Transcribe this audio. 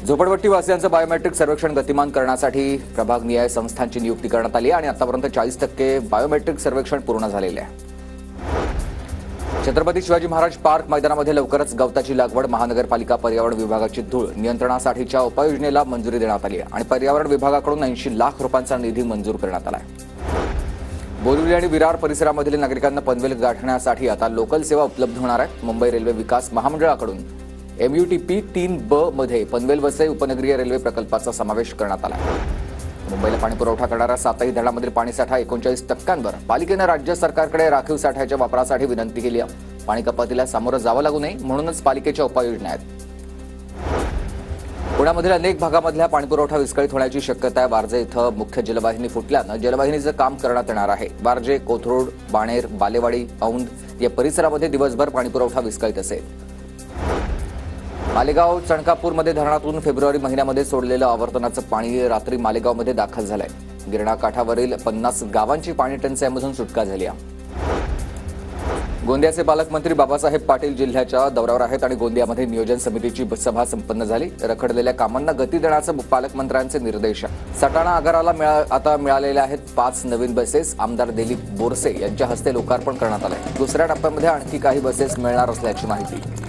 झोपडपट्टीवासियांचं biometric सर्वेक्षण गतिमान करण्यासाठी प्रभागनिहाय संस्थांची नियुक्ती करण्यात आली आणि आतापर्यंत 40% बायोमेट्रिक सर्वेक्षण पूर्ण झालेले आहे। छत्रपती शिवाजी महाराज पार्क मैदानामध्ये लवकरच गवताची लागवड महानगरपालिका पर्यावरण विभागाची धूळ नियंत्रणासाठीच्या उपाययोजनेला मंजुरी देण्यात आली आहे आणि पर्यावरण विभागाकडून 80 लाख रुपयांचा निधी मंजूर करण्यात आला आहे। बोरिवली आणि विरार परिसरामधील नागरिकांना पनवेल गाठण्यासाठी आता लोकल सेवा उपलब्ध होणार आहे। मुंबई रेल्वे विकास महामंडळाकडून MUTP 3B मध्ये पनवेल वसई उपनगरीय रेल्वे प्रकल्पाचा समावेश करण्यात आला आहे। मुंबईला पाणी पुरवठा करणाऱ्या 7ही धरणामधील पाणीसाठा 39%वर पालिकेने राज्य सरकारकडे राखीव साठ्याच्या वापरासाठी विनंती केली आहे। पाणी कपातीला सामोरं जावं लागू नये म्हणूनच पालिकेच्या उपाययोजना आहेत। पुण्यामधील अनेक भागामधल्या पाणीपुरवठा विस्कळीत होण्याची शक्यता आहे। वारजे इथं मुख्य जलवाहिनी फुटल्यानं जलवाहिनीचं काम करण्यात येणार आहे। वारजे, कोथरूड, बाणेर, बालेवाडी, औंध या परिसरामध्ये दिवसभर पाणीपुरवठा विस्कळीत असेल। मालेगाव चणकापूरमध्ये धरणातून फेब्रुवारी महिन्यामध्ये सोडलेलं आवर्तनाचं पाणी रात्री मालेगावमध्ये दाखल झालंय। गिरणा काठावरील 50 गावांची पाणी टंचाईमधून सुटका झाली आहे। गोंदियाचे पालकमंत्री बाबासाहेब पाटील जिल्ह्याच्या दौऱ्यावर आहेत आणि गोंदियामध्ये नियोजन समितीची सभा संपन्न झाली। रखडलेल्या कामांना गती देण्याचे पालकमंत्र्यांचे निर्देश। सटाणा आगाराला आता मिळालेल्या आहेत 5 नवीन बसेस। आमदार दिलीप बोरसे यांच्या हस्ते लोकार्पण करण्यात आले। दुसऱ्या टप्प्यामध्ये आणखी काही बसेस मिळणार असल्याची माहिती।